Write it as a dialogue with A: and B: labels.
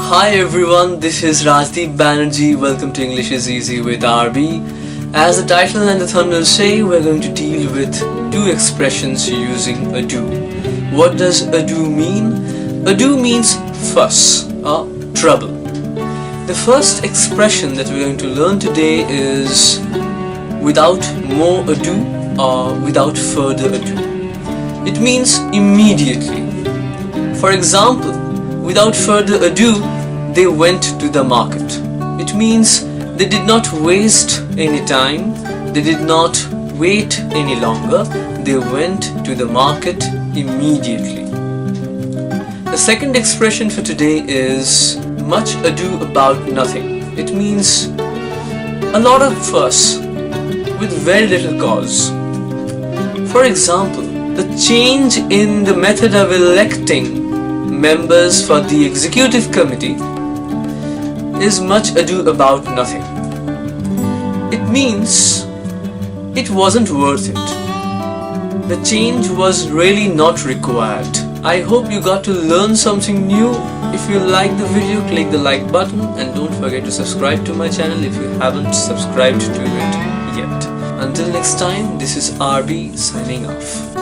A: Hi everyone, this is Rajdeep Banerjee. Welcome to English is Easy with RB. As the title and the thumbnail say, we're going to deal with two expressions using a do. What does a do mean? A do means fuss or trouble. The first expression that we're going to learn today is without more ado or without further ado. It means immediately. For example, without further ado, they went to the market. It means they did not waste any time, they did not wait any longer, they went to the market immediately. The second expression for today is much ado about nothing. It means a lot of fuss with very little cause. For example, the change in the method of electing members for the executive committee is much ado about nothing. It means it wasn't worth it. The change was really not required. I hope you got to learn something new. If you like the video, click the like button and don't forget to subscribe to my channel if you haven't subscribed to it yet. Until next time, this is RB signing off.